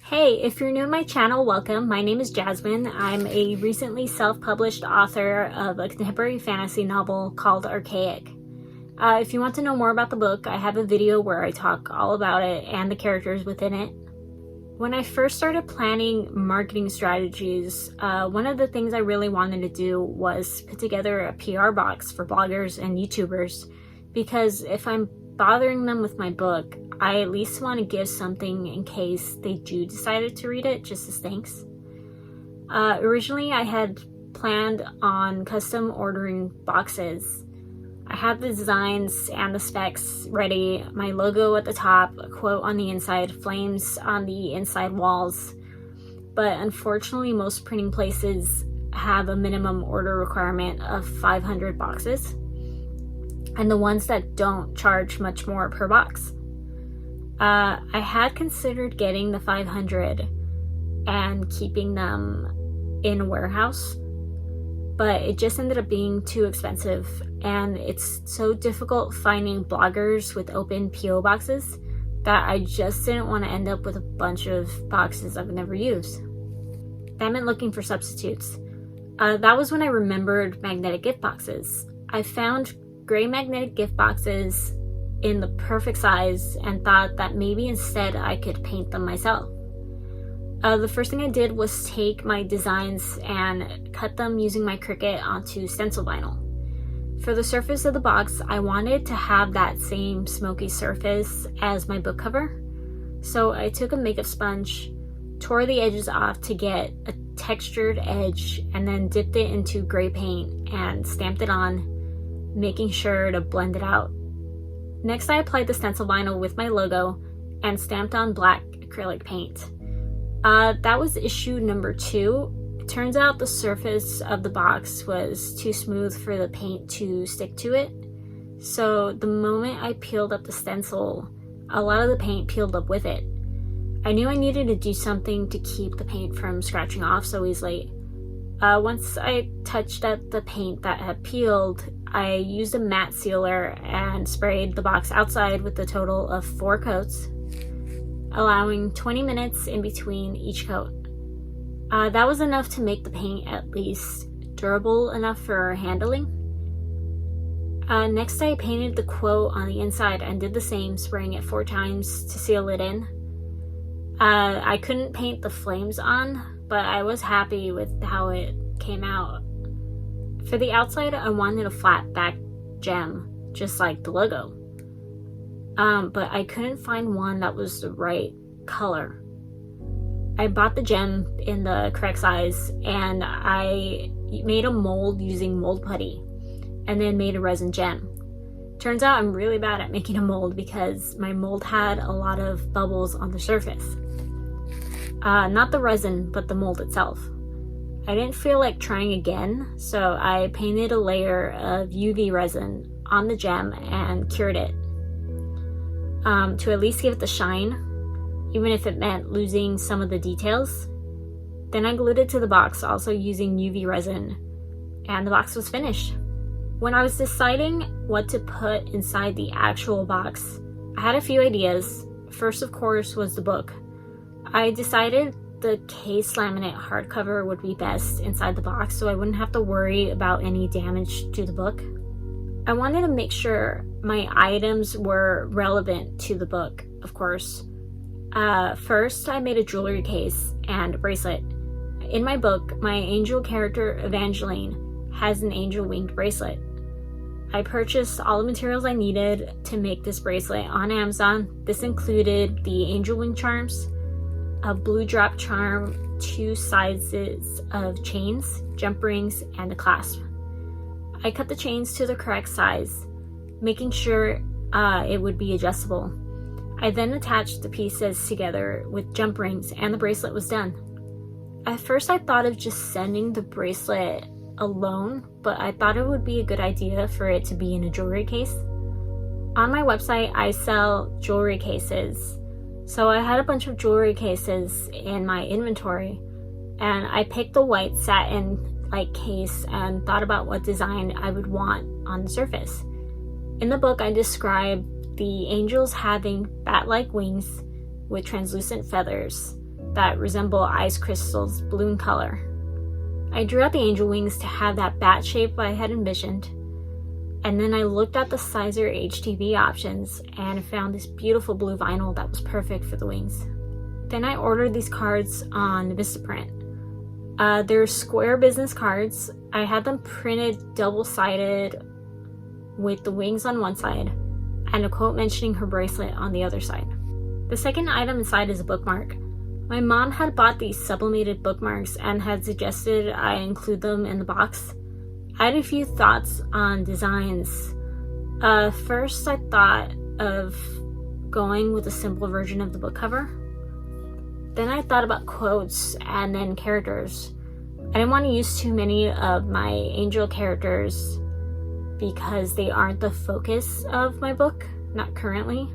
Hey, if you're new to my channel, welcome. My name is Jasmine. I'm a recently self-published author of a contemporary fantasy novel called Archaic. If you want to know more about the book, I have a video where I talk all about it and the characters within it. When I first started planning marketing strategies, one of the things I really wanted to do was put together a PR box for bloggers and YouTubers, because if I'm bothering them with my book, I at least want to give something in case they do decide to read it, just as thanks. Originally, I had planned on custom ordering boxes. I had the designs and the specs ready, my logo at the top, a quote on the inside, flames on the inside walls. But unfortunately, most printing places have a minimum order requirement of 500 boxes. And the ones that don't charge much more per box. I had considered getting the 500 and keeping them in a warehouse, but it just ended up being too expensive, and it's so difficult finding bloggers with open PO boxes that I just didn't want to end up with a bunch of boxes I would never use. That meant looking for substitutes. That was when I remembered magnetic gift boxes. I found gray magnetic gift boxes in the perfect size and thought that maybe instead I could paint them myself. The first thing I did was take my designs and cut them using my Cricut onto Stencil Vinyl. For the surface of the box, I wanted to have that same smoky surface as my book cover, so I took a makeup sponge, tore the edges off to get a textured edge, and then dipped it into gray paint and stamped it on, making sure to blend it out. Next, I applied the stencil vinyl with my logo and stamped on black acrylic paint. That was issue number 2. It turns out the surface of the box was too smooth for the paint to stick to it. So the moment I peeled up the stencil, a lot of the paint peeled up with it. I knew I needed to do something to keep the paint from scratching off so easily. Once I touched up the paint that had peeled, I used a matte sealer and sprayed the box outside with a total of 4 coats, allowing 20 minutes in between each coat. That was enough to make the paint at least durable enough for handling. Next, I painted the quote on the inside and did the same, spraying it 4 times to seal it in. I couldn't paint the flames on, but I was happy with how it came out. For the outside, I wanted a flat back gem, just like the logo. But I couldn't find one that was the right color. I bought the gem in the correct size, and I made a mold using mold putty, and then made a resin gem. Turns out I'm really bad at making a mold because my mold had a lot of bubbles on the surface. Not the resin, but the mold itself. I didn't feel like trying again, so I painted a layer of UV resin on the gem and cured it to at least give it the shine, even if it meant losing some of the details. Then I glued it to the box, also using UV resin, and the box was finished. When I was deciding what to put inside the actual box, I had a few ideas. First, of course, was the book. I decided the case laminate hardcover would be best inside the box so I wouldn't have to worry about any damage to the book. I wanted to make sure my items were relevant to the book, of course. First, I made a jewelry case and a bracelet. In my book, my angel character Evangeline has an angel winged bracelet. I purchased all the materials I needed to make this bracelet on Amazon. This included the angel wing charms, a blue drop charm, 2 sizes of chains, jump rings, and a clasp. I cut the chains to the correct size, making sure it would be adjustable. I then attached the pieces together with jump rings, and the bracelet was done. At first, I thought of just sending the bracelet alone, but I thought it would be a good idea for it to be in a jewelry case. On my website, I sell jewelry cases. So I had a bunch of jewelry cases in my inventory, and I picked the white satin-like case and thought about what design I would want on the surface. In the book, I describe the angels having bat-like wings with translucent feathers, that resemble ice crystals balloon color. I drew out the angel wings to have that bat shape I had envisioned, and then I looked at the Sizer HTV options and found this beautiful blue vinyl that was perfect for the wings. Then I ordered these cards on Vistaprint. They're square business cards. I had them printed double-sided with the wings on one side and a quote mentioning her bracelet on the other side. The second item inside is a bookmark. My mom had bought these sublimated bookmarks and had suggested I include them in the box. I had a few thoughts on designs. First, I thought of going with a simple version of the book cover. Then I thought about quotes and then characters. I didn't want to use too many of my angel characters because they aren't the focus of my book, not currently.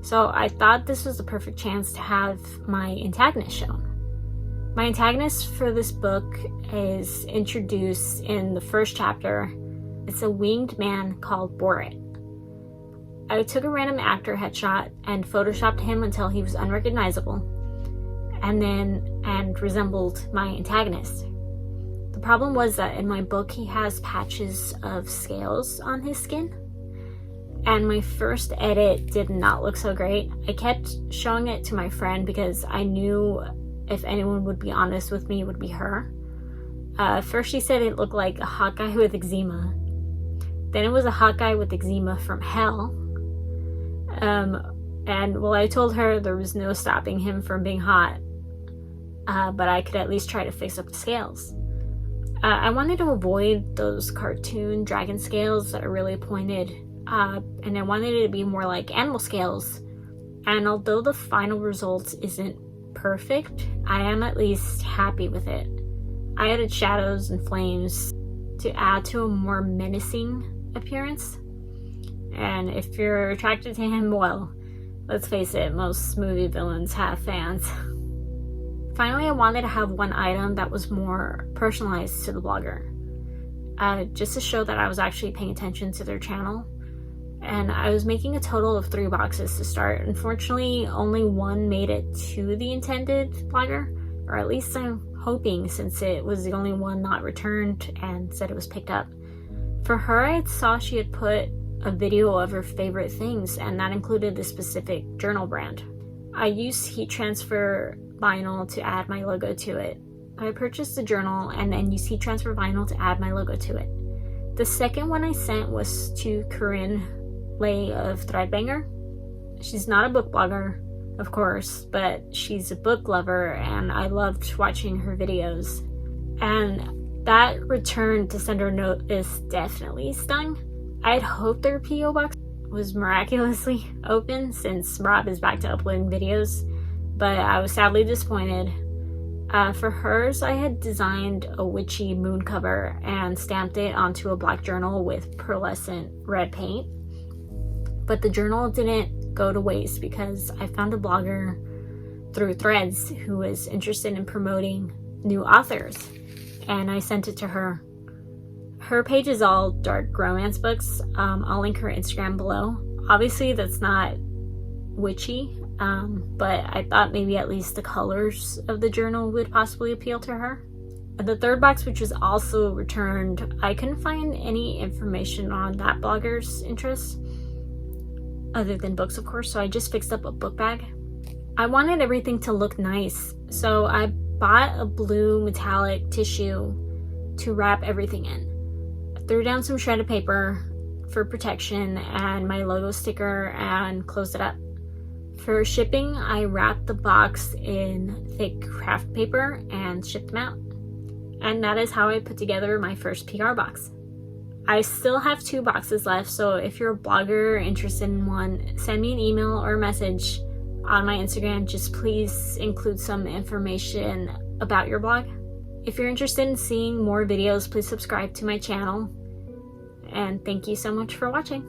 So I thought this was the perfect chance to have my antagonist shown. My antagonist for this book is introduced in the first chapter. It's a winged man called Borat. I took a random actor headshot and photoshopped him until he was unrecognizable, and resembled my antagonist. The problem was that in my book he has patches of scales on his skin, and my first edit did not look so great. I kept showing it to my friend because I knew if anyone would be honest with me, it would be her. First she said it looked like a hot guy with eczema. Then it was a hot guy with eczema from hell. And well, I told her there was no stopping him from being hot, but I could at least try to fix up the scales. I wanted to avoid those cartoon dragon scales that are really pointed, and I wanted it to be more like animal scales. And although the final result isn't perfect, I am at least happy with it. I added shadows and flames to add to a more menacing appearance. And if you're attracted to him, well, let's face it, most movie villains have fans. Finally, I wanted to have one item that was more personalized to the blogger, just to show that I was actually paying attention to their channel. And I was making a total of 3 boxes to start. Unfortunately, only one made it to the intended blogger, or at least I'm hoping, since it was the only one not returned and said it was picked up. For her, I saw she had put a video of her favorite things, and that included this specific journal brand. I used heat transfer vinyl to add my logo to it. I purchased the journal and then used heat transfer vinyl to add my logo to it. The second one I sent was to Corinne Lay of Threadbanger. She's not a book blogger, of course, but she's a book lover and I loved watching her videos. And that return to send her a note is definitely stung. I had hoped their P.O. box was miraculously open since Rob is back to uploading videos, but I was sadly disappointed. For hers, I had designed a witchy moon cover and stamped it onto a black journal with pearlescent red paint. But the journal didn't go to waste because I found a blogger through Threads who was interested in promoting new authors, and I sent it to her. Her page is all dark romance books. I'll link her Instagram below. Obviously, that's not witchy, but I thought maybe at least the colors of the journal would possibly appeal to her. The third box, which was also returned, I couldn't find any information on that blogger's interests, other than books, of course, so I just fixed up a book bag. I wanted everything to look nice, so I bought a blue metallic tissue to wrap everything in. I threw down some shredded paper for protection and my logo sticker and closed it up. For shipping, I wrapped the box in thick craft paper and shipped them out. And that is how I put together my first PR box. I still have 2 boxes left, so if you're a blogger interested in one, send me an email or a message on my Instagram. Just please include some information about your blog. If you're interested in seeing more videos, please subscribe to my channel. And thank you so much for watching.